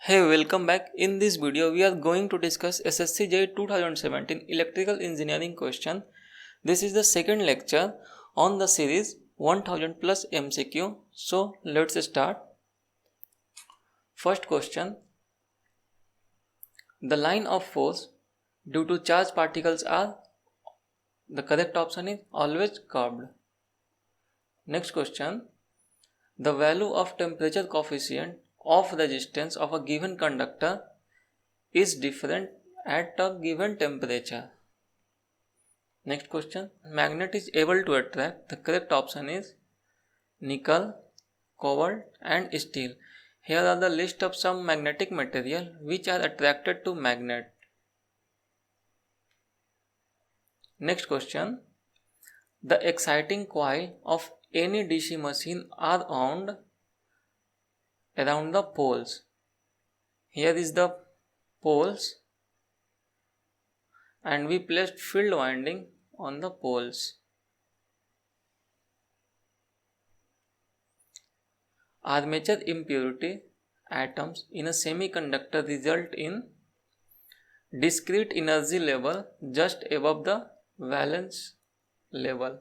Hey, welcome back. In this video, we are going to discuss SSC JEE 2017 Electrical Engineering question. This is the second lecture on the series 1000 plus MCQ. So, let's start. First question. The line of force due to charged particles are, the correct option is always curved. Next question. The value of temperature coefficient of resistance of a given conductor is different at a given temperature. Next question. Magnet is able to attract. The correct option is nickel, cobalt and steel. Here are the list of some magnetic material which are attracted to magnet. Next question. The exciting coil of any DC machine are wound around the poles. Here is the poles and we placed field winding on the poles. Armature impurity atoms in a semiconductor result in discrete energy level just above the valence level.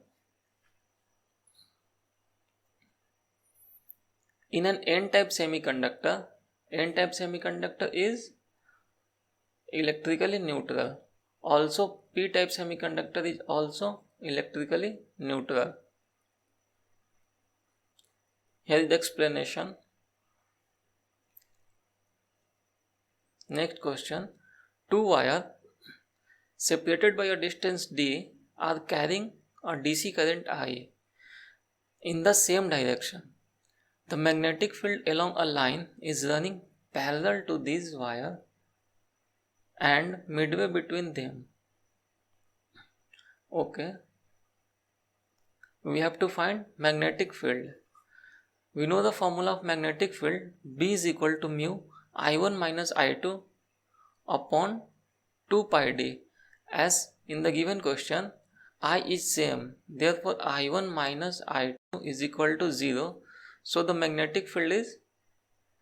In an N-type semiconductor is electrically neutral. Also, P-type semiconductor is also electrically neutral. Here is the explanation. Next question. Two wires separated by a distance d are carrying a DC current I in the same direction. The magnetic field along a line is running parallel to these wires and midway between them. Okay. We have to find magnetic field. We know the formula of magnetic field. B is equal to mu I1 minus I2 upon 2 pi d. As in the given question, I is same. Therefore, I1 minus I2 is equal to 0. So, the magnetic field is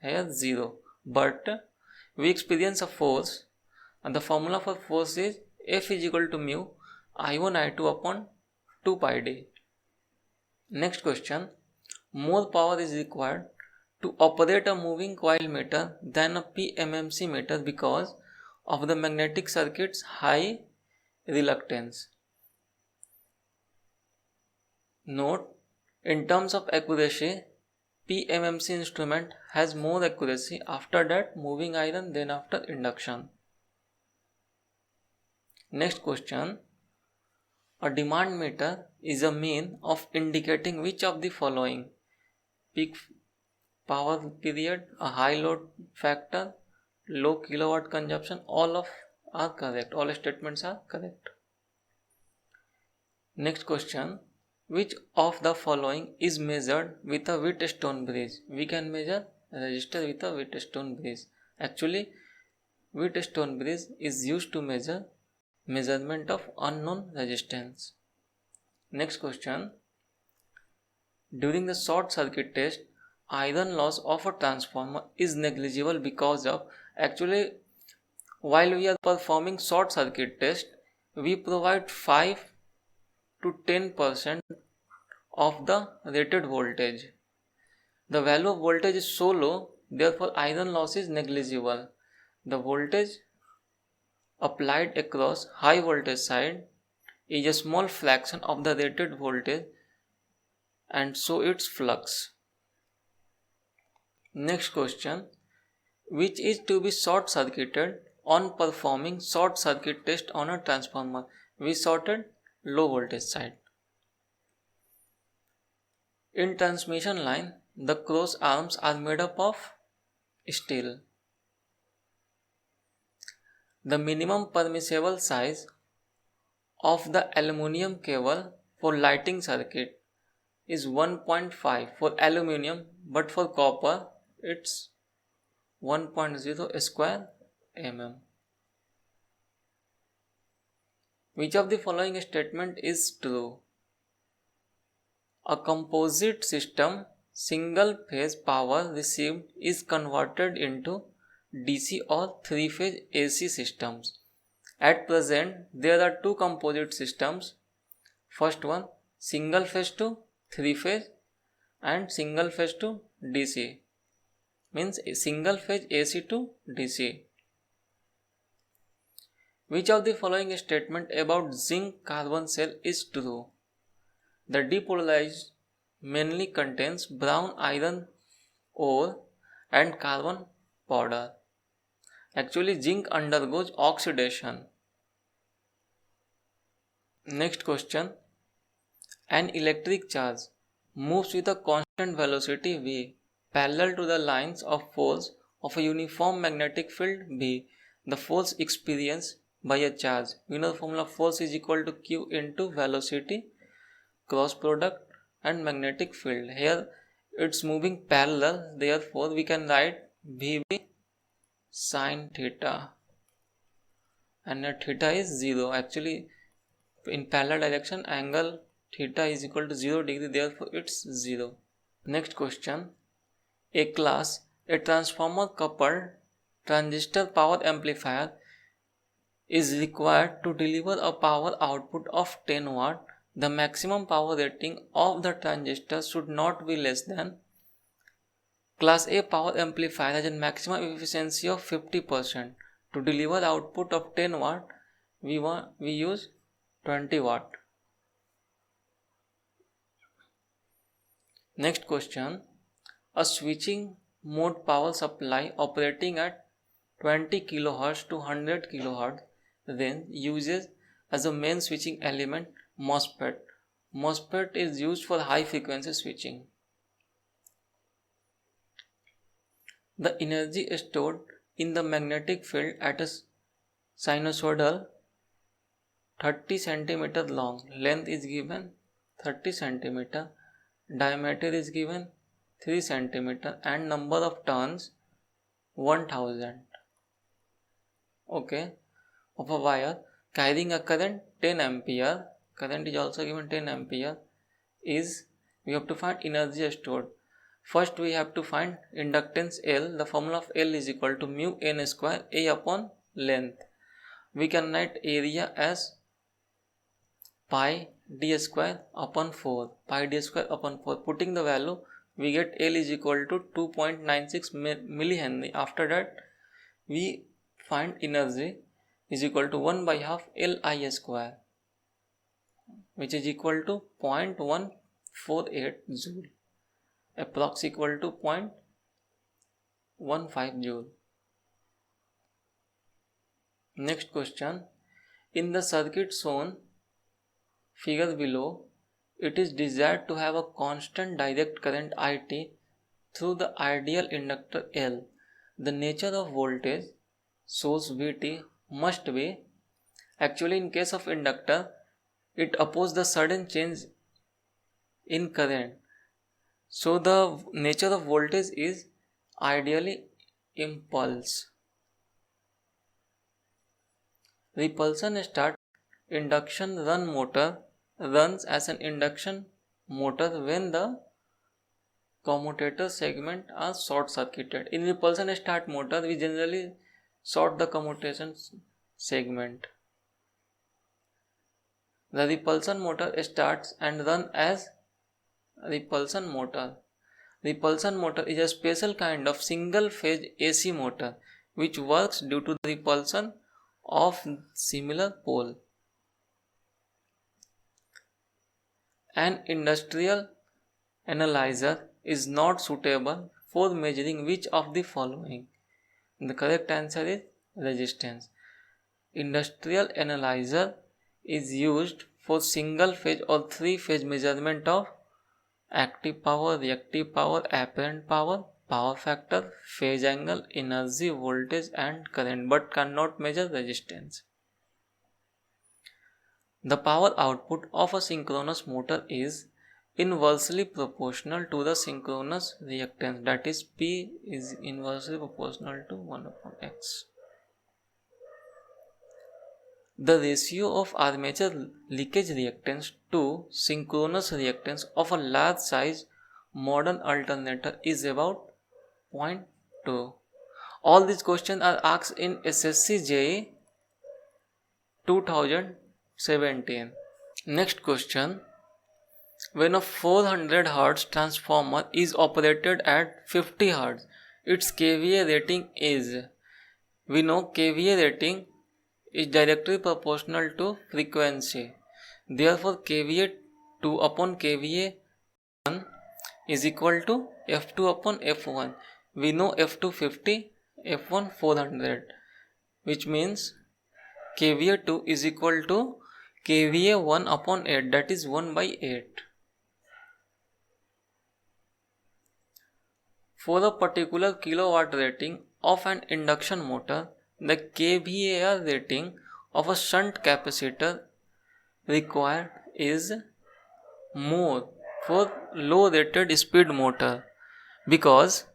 here 0. But we experience a force and the formula for force is F is equal to mu I1 I2 upon 2 pi d. Next question. More power is required to operate a moving coil meter than a PMMC meter because of the magnetic circuit's high reluctance. Note, in terms of accuracy, PMMC instrument has more accuracy after that moving iron than after induction. Next question. A demand meter is a mean of indicating which of the following: peak power period, a high load factor, low kilowatt consumption. All are correct. All statements are correct. Next question. Which of the following is measured with a Wheatstone bridge? We can measure resistor with a Wheatstone bridge. Actually, Wheatstone bridge is used to measure measurement of unknown resistance. Next question. During the short circuit test, iron loss of a transformer is negligible because of, actually, while we are performing short circuit test, we provide 5 to 10% of the rated voltage. The value of voltage is so low, therefore iron loss is negligible. The voltage applied across high voltage side is a small fraction of the rated voltage and so its flux. Next question. Which is to be short circuited on performing short circuit test on a transformer? We sorted low voltage side. In transmission line, the cross arms are made up of steel. The minimum permissible size of the aluminum cable for lighting circuit is 1.5 for aluminum, but for copper it's 1.0 square mm. Which of the following statement is true? A composite system single phase power received is converted into DC or 3-phase AC systems. At present, there are two composite systems. First one, single phase to 3-phase and single phase to DC, means single phase AC to DC. Which of the following statement about zinc carbon cell is true? The depolarized mainly contains brown iron ore and carbon powder. Actually, zinc undergoes oxidation. Next question. An electric charge moves with a constant velocity v parallel to the lines of force of a uniform magnetic field B. The force experienced by a charge. We know the formula: force is equal to Q into velocity, cross product, and magnetic field. Here it's moving parallel, therefore we can write VB sin theta, and theta is 0. Actually, in parallel direction, angle theta is equal to 0 degree, therefore it's 0. Next question. A transformer coupled transistor power amplifier is required to deliver a power output of 10 watt. The maximum power rating of the transistor should not be less than. Class A power amplifier has a maximum efficiency of 50%. To deliver output of 10 watt, we use 20 watt. Next question. A switching mode power supply operating at 20 kHz to 100 kHz range uses as a main switching element MOSFET. MOSFET is used for high frequency switching. The energy stored in the magnetic field at a sinusoidal 30 cm long length is given 30 cm, diameter is given 3 cm, and number of turns 1000. Okay, of a wire carrying a current 10 ampere, current is also given 10 ampere, is we have to find energy stored. First we have to find inductance L. The formula of L is equal to mu n square A upon length. We can write area as pi d square upon 4. Pi d square upon 4. Putting the value, we get L is equal to 2.96 millihenry. After that, we find energy is equal to 1 by half Li square, which is equal to 0.148 joule, approx equal to 0.15 joule. Next question. In the circuit shown figure below, it is desired to have a constant direct current IT through the ideal inductor L. The nature of voltage source Vt must be, actually in case of inductor, it opposes the sudden change in current. So the nature of voltage is ideally impulse. Repulsion start. Induction run motor runs as an induction motor when the commutator segment are short circuited. In repulsion start motor, we generally short the commutation segment. The repulsion motor starts and runs as repulsion motor. Repulsion motor is a special kind of single phase AC motor which works due to the repulsion of similar pole. An industrial analyzer is not suitable for measuring which of the following? The correct answer is resistance. Industrial analyzer is used for single phase or 3-phase measurement of active power, reactive power, apparent power, power factor, phase angle, energy, voltage and current, but cannot measure resistance. The power output of a synchronous motor is inversely proportional to the synchronous reactance, that is P is inversely proportional to 1 upon X. The ratio of armature leakage reactance to synchronous reactance of a large size modern alternator is about 0.2. All these questions are asked in SSC JE 2017. Next question. When a 400 Hz transformer is operated at 50 Hz, its kVA rating is. We know kVA rating is directly proportional to frequency. Therefore, kVA 2 upon kVA 1 is equal to F2 upon F1. We know F2 50, F1 400, which means kVA 2 is equal to kVA 1 upon 8, that is 1 by 8. For a particular kilowatt rating of an induction motor, the kVAR rating of a shunt capacitor required is more for low rated speed motor, because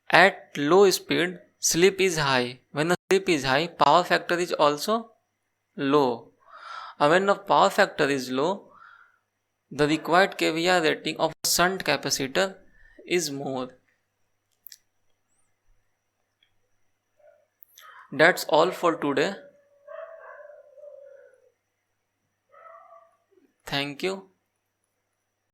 at low speed slip is high. When the slip is high, power factor is also low. And when the power factor is low, the required kVAR rating of a shunt capacitor is more. That's all for today. Thank you.